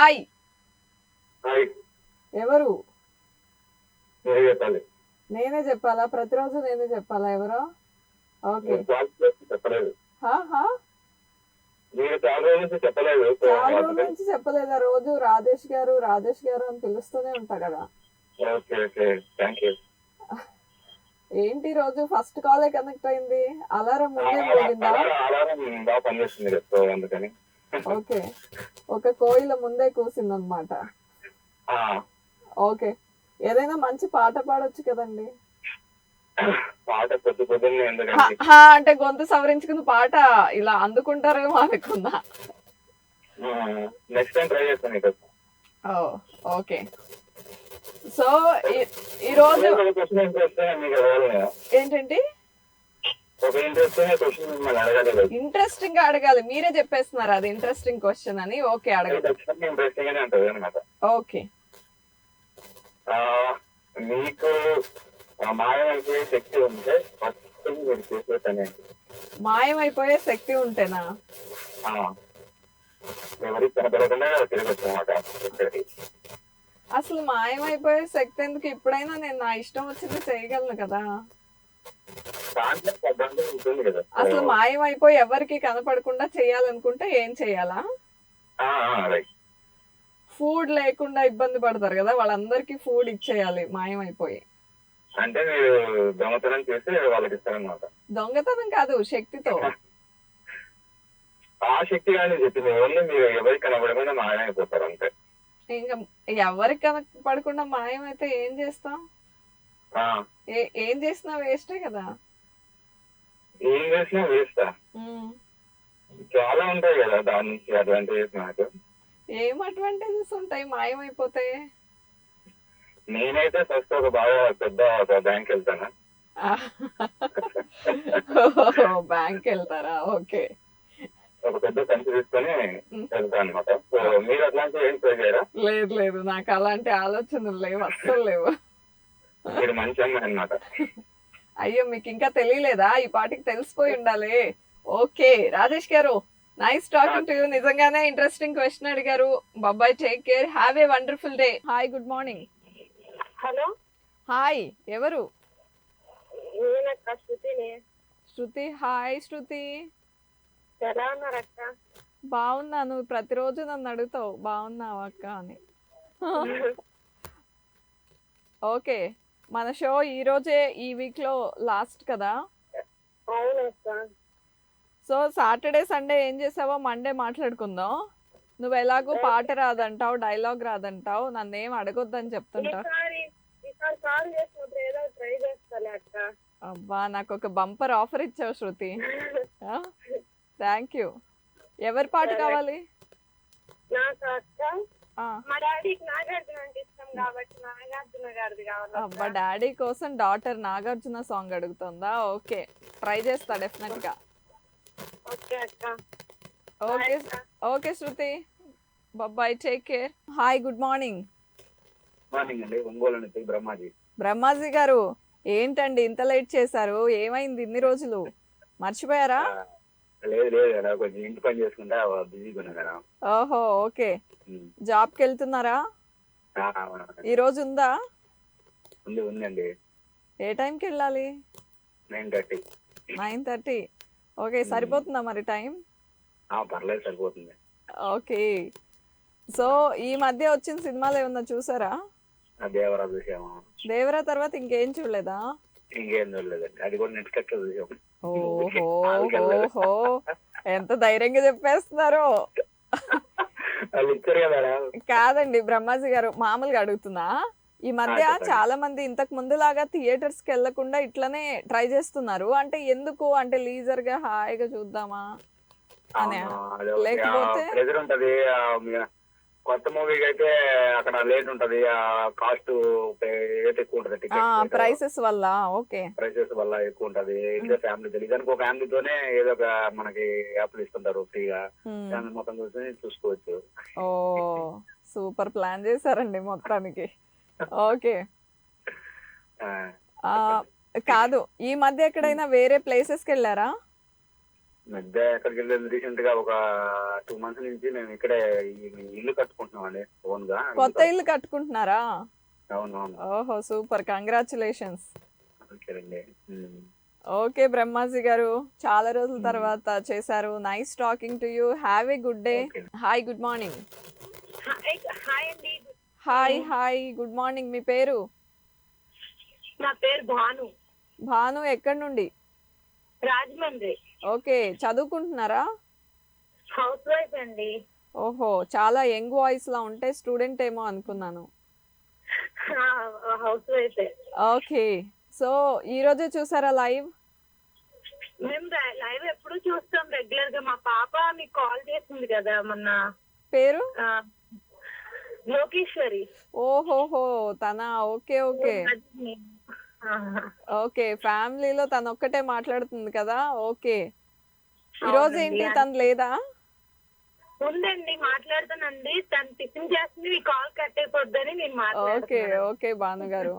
Hi. Hi. ఎవరు? మీరే చెప్పాలి. నేనే చెప్పాలా? ప్రతిరోజు నేనే చెప్పాలా ఎవరో? ఓకే. మీరు చాలా రోజులు చెప్పలేదు. హా హా మీరు చాలా రోజుల నుంచి చెప్పలేదు. సో చాలా రోజుల అందుకని నుంచి చెప్పలేదా? రోజు రాజేష్ గారు రాజేష్ గారు అని పిలుస్తూనే ఉంటా కదా. Okay okay thank you. ఏంటి రోజు ఫస్ట్ కాలే కనెక్ట్ అయింది? అలారం ముందే మోగిందా? అలారం బాగా పనిచేస్తుంది కదా, సో అందుకని. ఓకే. ఒక కోయిల ముందే కూసిందనమాట. ఆ, ఓకే. ఏదైనా మంచి పాట పాడొచ్చు కదండి. పాట పొద్దున్నే హా ఎందుకండి? హా అంటే గొంతు సవరించుకుని పాట ఇలా అందుకుంటారేమో అనుకున్నా. నెక్స్ట్ టైం ట్రై చేస్తాను ఇక. ఓ ఓకే. సో ఈరోజు ఒక క్వశ్చన్ ఇంట్రెస్ట్ మీకు అడగాలి కదా. ఏంటండి? ఒక ఇంట్రెస్టింగ్ క్వశ్చన్ మిమ్మల్ని అడగాలి కదా. ఇంట్రెస్టింగ్ గా అడగాలి, మీరే చెప్పేస్తున్నారు అది ఇంట్రెస్టింగ్ క్వశ్చన్ అని. ఓకే అడగదు. ఖచ్చితంగా ఇంట్రెస్టింగ్ గానే ఉంటుంది అనమాట. ఓకే. మీకు మాయమైపోయే శక్తి ఉంటే ఫస్ట్ మీరు చేసే పని ఏంటి? మాయమైపోయే శక్తి ఉంటేనా? ఎవరికి కనపడకుండా తిరిగి వచ్చామాట. అసలు మాయమైపోయే శక్తి ఎందుకు? ఇప్పుడైనా నేను నా ఇష్టం వచ్చింది చేయగలను కదా. దాంట్లో అడ్వాంటేజ్ ఉంటుంది కదా. అసలు మాయమైపోయి ఎవరికి కనపడకుండా చేయాలనుకుంటే ఏం చేయాలా? రైట్. ఫుడ్ లేకుండా ఇబ్బంది పడతారు కదా, వాళ్ళందరికీ ఫుడ్ ఇచ్చేయాలి మాయమైపోయి. అంటే మీరు దొంగతనం చేసి వాళ్ళకి ఇస్తారనమాట. దొంగతనం కాదు, శక్తితో. ఆ శక్తి కానీ చెప్పింది ఓన్లీ మీరు ఎవరికి కనపడకుండా మాయమైపోతారు అంతే. ఇంకా ఎవరికి కనపడకుండా మాయమైతే ఏం చేస్తాం? ఏం చేసినా వేస్టే కదా. ఏం చేసినా వేస్తా. చాలా ఉంటాయి కదా దాని నుంచి అడ్వాంటేజెస్ నాకు. ఏం అడ్వాంటేజెస్ ఉంటాయి మాయమైపోతే? నేనైతే ఫస్ట్ ఒక బాగా పెద్ద బ్యాంక్ వెళ్తాను. బ్యాంక్ వెళ్తారా? ఓకే. ఒక పెద్ద సంచి తీసుకొని వెళ్తాను అనమాట. సో మీరు అట్లాంటివి ఏం ట్రై చేయరా? లేదు లేదు, నాకు అలాంటి ఆలోచనలు లేవు, అస్సలు లేవు. మీరు మంచి అమ్మాయి అన్నమాట. అయ్యో, మీకు ఇంకా తెలియలేదా? ఈ పాటికి తెలిసిపోయి ఉండాలి. ఓకే రాజేష్ గారు, నైస్ టాకింగ్ టు యూ. నిజంగానే ఇంట్రెస్టింగ్ క్వశ్చన్ అడిగారు. బాబాయ్, take care, have a wonderful day. Hi, good morning. Hello, hi, ఎవరు? నేనక్క శృతిని. శృతి. హాయ్ శృతి. ఎలా ఉన్నారు అక్క? బాగున్నాను. ప్రతిరోజు నన్ను అడుగుతావు బాగున్నావా అక్క అని. ఓకే, మన షో ఈ రోజే ఈ వీక్ లో లాస్ట్ కదా. అవునక్క. సో సాటర్డే సండే ఏం చేసావో మండే మాట్లాడుకుందాం. నువ్వు ఎలాగో పాట రాదంటావు, డైలాగ్ రాదంటావు, నన్ను ఏం అడగొద్దని చెప్తుంటావు. ఈసారి కాల్ చేసినప్పుడు ఏదో ట్రై చేస్తాలే అక్క. అబ్బా, నాకు ఒక బంపర్ ఆఫర్ ఇచ్చావు శృతి. Thank you. ఎవరి పాట కావాలి? నాకు అక్క, మా డాడీకి నాగార్జున అంటే ఇష్టం కాబట్టి నాగార్జున గారిది కావాలి. అబ్బా, డాడీ కోసం డాటర్ నాగార్జున సాంగ్ అడుగుతుందా? ఓకే, ట్రై చేస్తా డెఫినెట్ గా. ఓకే అక్క. Okay okay Shruti, bye, take care. Hi, good morning. Morning అండి. ఒంగోలు నుంచి బ్రహ్మాజీ. బ్రహ్మాజీ గారు, ఏంటండి ఇంత లేట్ చేశారు? ఏమైంది ఇన్ని రోజులు? మర్చిపోయారా? లేదు లేదు కదా, కొంచెం ఇంటి పని చేసుకుంటా బిజీగా ఉన్నా కదా. ఓహో, ఓకే. జాబ్ కి వెళ్తున్నారా? ఈ రోజు ఉందా? ఉందండి. ఏ టైంకి వెళ్ళాలి? 9:30. 9:30. ఓకే, సరిపోతుందా మరి టైం? పర్లేదు, సరిపోతుంది. ఓకే. సో ఈ మధ్య వచ్చిన సినిమాలు ఏమన్నా చూసారా? దేవరా చూసాము. దేవరా తర్వాత ఇంకేం చూడలేదా? ఇంకేం చూడలేదండి, అది కూడా నెట్ కట్ చూసాము. ఓహో, ఎంత ధైర్యంగా చెప్పేస్తున్నారు. కాదండి బ్రహ్మాజీ గారు, మామూలుగా అడుగుతున్నా. ఈ మధ్య చాలా మంది ఇంతకు ముందు లాగా థియేటర్స్ కి వెళ్లకుండా ఇట్లనే ట్రై చేస్తున్నారు. అంటే ఎందుకు? అంటే లీజర్ గా హాయిగా చూద్దామా అనే, లేకపోతే కొత్త మూవీకి అయితే అక్కడ లేట్ ఉంటది, కాస్ట్ ఎక్కువ ఉంటది, ప్రైసెస్ వల్ల. ఓకే, ప్రైసెస్ వల్ల ఎక్కువ ఉంటది. ఇంకా ఫ్యామిలీ తెలియదు, ఒక ఫ్యామిలీతోనే ఏదో ఒక మనకి యాప్లు ఇస్తుంటారు ఫ్రీగా, ఫ్యామిలీ మొత్తం చూసుకోవచ్చు. ఓ, సూపర్ ప్లాన్ చేశారండి మొత్తానికి. ఓకే. కాదు, ఈ మధ్య ఎక్కడైనా వేరే ప్లేసెస్ కి వెళ్ళారా? మధ్య ఎక్కడికి వెళ్ళలేదు. రీసెంట్ గా ఒక 2 months నుంచి మేము ఇక్కడే ఇల్లు కట్టుకుంటున్నాం అండి ఓన్ గా. కొత్త ఇల్లు కట్టుకుంటున్నారా? అవునవును. ఓహో సూపర్, కంగ్రాచులేషన్స్. ఓకేనండి. ఓకే బ్రహ్మాజీ గారు, చాలా రోజుల తర్వాత చేశారు. Nice talking to you. Have a good day. Okay. Hi, good morning. Hi అండి. Hi hi, good morning. మీ పేరు? నా పేరు భాను, భాను. ఎక్కడి నుండి? రాజమండ్రి. ఓకే, చదువుకుంటున్నారా? హౌస్ వైఫ్ అండి. ఓహో, చాలా యంగ్ వాయిస్ లా ఉంటే స్టూడెంట్ ఏమో అనుకున్నాను. House wife. ఓకే, సో ఈ రోజే చూసారా లైవ్? మేము లైవ్ ఎప్పుడు చూస్తాం రెగ్యులర్ గా. మా పాప మీకు కాల్ చేసింది కదా మొన్న. పేరు? లోకేశ్వరి. ఓహోహో, తన. ఓకే ఓకే ఓకే, ఫ్యామిలీలో తను ఒక్కటే మాట్లాడుతుంది కదా. ఓకే, ఈ రోజు ఏంటి తను లేదా? ఉందండి, మాట్లాడుతానండి. తను టిఫిన్ చేస్తుంది, మీ కాల్ కట్ అయిపోద్దని నేను ఓకే మాట్లాడుతున్నాను. ఓకే భాను గారు.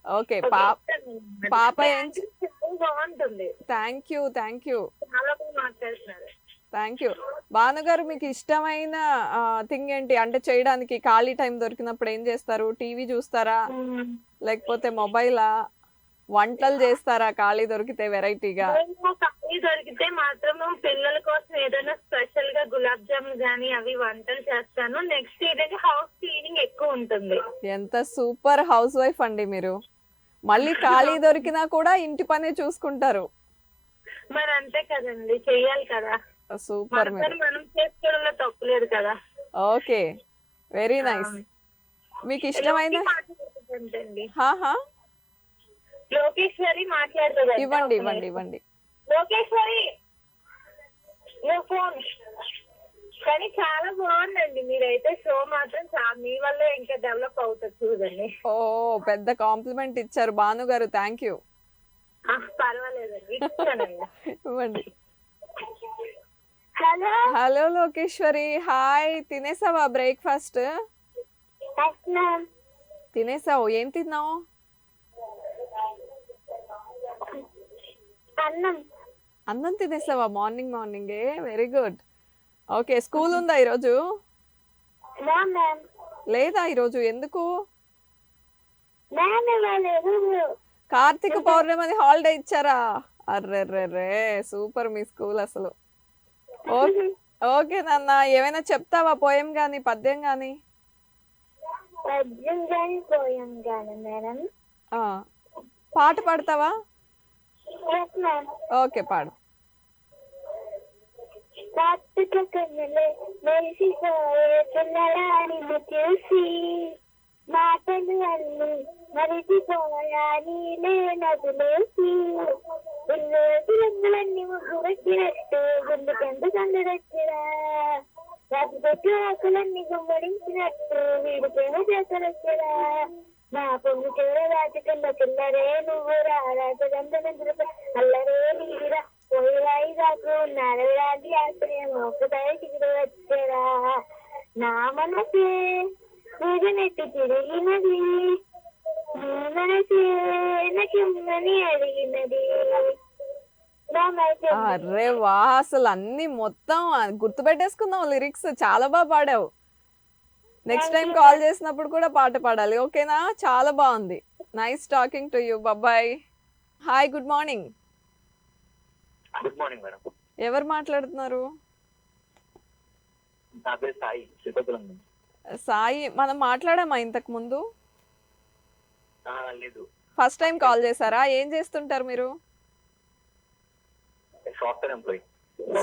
ఓకే, పాప ఏం? బాగుంటుంది. థ్యాంక్ యూ చాలా బాగా మాట్లాడుతున్నారు. Thank you. భానుగారు, మీకు ఇష్టమైన థింగ్ ఏంటి? అంటే చేయడానికి ఖాళీ టైం దొరికినప్పుడు ఏం చేస్తారు? టీవీ చూస్తారా, లేకపోతే మొబైలా, వంటలు చేస్తారా ఖాళీ దొరికితే వెరైటీగా? ఖాళీ దొరికితే మాత్రం పిల్లల కోసం ఏదైనా స్పెషల్ గా గులాబ్ జామున్ గానీ అవి వంటలు చేస్తాను. నెక్స్ట్ ఏంటంటే హౌస్ క్లీనింగ్ ఎక్కువ ఉంటుంది. ఎంత సూపర్ హౌస్ వైఫ్ అండి మీరు. మళ్ళీ ఖాళీ దొరికినా కూడా ఇంటి పనే చూసుకుంటారు. మరి అంతే కదండి, చెయ్యాలి కదా. సూపర్. మనం చేసుకోవడంలో తప్పులేదు కదా. Okay, very nice. మీకు ఇష్టమైన లోకేశ్వరి మాట్లాడుతుంది. ఇవ్వండి. లోకేశ్వరి ఫోన్. కానీ చాలా బాగుందండి మీరైతే. షో మాత్రం మీ వల్ల ఇంకా డెవలప్ అవుతుంది చూడండి. ఓ, పెద్ద కాంప్లిమెంట్ ఇచ్చారు భాను గారు. Thank you. పర్వాలేదండి, ఇవ్వండి. Hello hello Lokeshwari, hi. తినేసావా బ్రేక్ఫాస్ట్? తినేసావు. ఏం తిన్నావు? అన్నం తినేసావా మార్నింగే? Very good. ఓకే, స్కూల్ ఉందా ఈరోజు? లేదా ఈరోజు? ఎందుకు? కార్తీక పౌర్ణమి హాలిడే ఇచ్చారా? అర్రెర్రెర్రే, సూపర్ మీ స్కూల్ అసలు. ఓకే నాన్న, ఏమైనా చెప్తావా? పోయం గాని, పద్యం గాని? పాట పాడతావా? ఓకే, పాడు. కార్తీక కన్నులే మెరిసిపోయే పిల్లలాడిని చూసి మాటలు అల్లి మరిచిపోయా నీలే నదులేసి రంగులన్నీ ముగ్గు వచ్చినట్టు గుండెకెందు కందుడొచ్చిరా రాజు పెట్టి ఆకులన్నీ గుమ్మడించినట్టు వీడికేమో చేతలొచ్చిరా నా పొంగు చివర రాజకంద చిల్లరే నువ్వు రాజగంధ అల్లరే నీరా పోయిరాయి దాకు నడవడానికి ఆశ్రయం ఒకసారి చిగురు వచ్చేరా నా మనసే నెట్టి తిరిగినది నీ మనసే నకిమ్మని అడిగినది. అరే వా, అసలు అన్ని మొత్తం గుర్తుపెట్టేసుకుందాం లిరిక్స్. చాలా బాగా పాడావు. నెక్స్ట్ టైం కాల్ చేసినప్పుడు కూడా పాట పాడాలి, ఓకేనా? చాలా బాగుంది. Nice talking to you. Bye. Hi, good morning. Good morning madam. ఎవరు మాట్లాడుతున్నారు? నా పేరు సాయి, శ్రీకాకుళం నుంచి. సాయి, మనం మాట్లాడామా ఇంతకు ముందు? లేదు. ఫస్ట్ టైం కాల్ చేశారా? ఏం చేస్తుంటారు మీరు?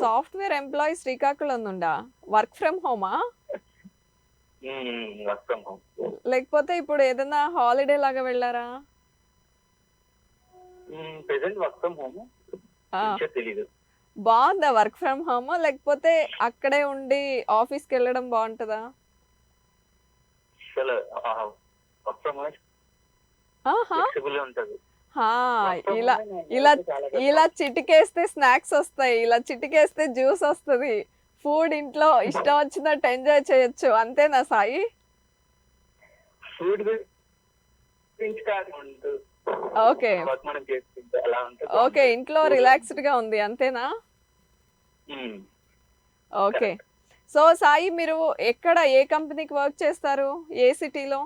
Software employee. శ్రీకాకుళం నుండా? వర్క్ ఫ్రమ్ హోమా? Work from home. లేకపోతే ఇప్పుడు ఏదైనా హాలిడే లాగా వెళ్ళారా? Present work from home. తెలీదు. బాగుందా వర్క్ ఫ్రమ్ హోమ్? లేకపోతే అక్కడే ఉండి ఆఫీస్కి వెళ్ళడం బాగుంటుందా? ఇలా చిటికేస్తే స్నాక్స్ వస్తాయి, ఇలా చిటికేస్తే జ్యూస్ వస్తుంది. ఫుడ్ ఇంట్లో ఇష్టం వచ్చినట్టు ఎంజాయ్ చేయొచ్చు, అంతేనా సాయి? ఓకే ఓకే, ఇంట్లో రిలాక్స్డ్ గా ఉంది, అంతేనా? ఓకే. సో సాయి, మీరు ఎక్కడ ఏ కంపెనీకి వర్క్ చేస్తారు? ఏ సిటీలో?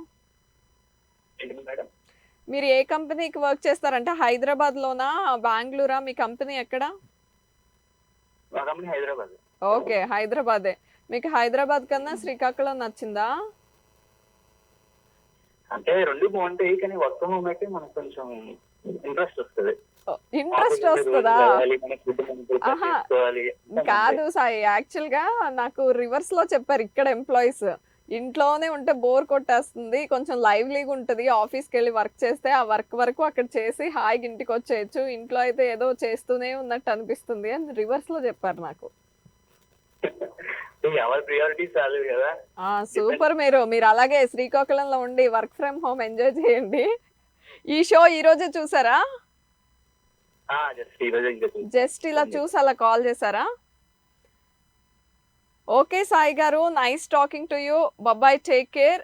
ఏంటి మేడం? మీరు ఏ కంపెనీకి వర్క్ చేస్తారంటే హైదరాబాద్లోనా, బెంగళూరా? మీ కంపెనీ ఎక్కడ? మా కంపెనీ హైదరాబాద్. ఓకే, హైదరాబాదే. మీకు హైదరాబాద్ కన్నా శ్రీకాకుళం నచ్చిందా? అంటే రెండు బాగుంటాయి, కానీ వర్క్ ఫ్రమ్ హోమ్ అయితే మనకు కొంచెం ఇంట్రెస్ట్ వస్తుంది. ఇంట్రెస్ట్ వస్తుందా? ఆహా, కాదు సాయి, యాక్చువల్ గా నాకు రివర్స్ లో చెప్పారు ఇక్కడ ఎంప్లాయీస్. ఇంట్లోనే ఉంటే బోర్ కొట్టేస్తుంది, కొంచెం లైవ్లీగా ఉంటుంది, ఆఫీస్కి వెళ్ళి వర్క్ చేస్తే ఆ వర్క్ వరకు అక్కడ చేసి హాయిగా ఇంటికి వచ్చేయచ్చు, ఇంట్లో అయితే ఏదో చేస్తూనే ఉన్నట్టు అనిపిస్తుంది అని రివర్స్ లో చెప్పారు నాకు. ఎవరి ప్రియారిటీస్ రాలేదు కదా. సూపర్. మీరు అలాగే శ్రీకాకుళంలో ఉండి వర్క్ ఫ్రమ్ హోమ్ ఎంజాయ్ చేయండి. ఈ షో ఈ రోజే చూసారా? జస్ట్ ఇలా చూసి అలా కాల్ చేశారా? ఓకే సాయి గారు, nice talking to you. Bye, take care.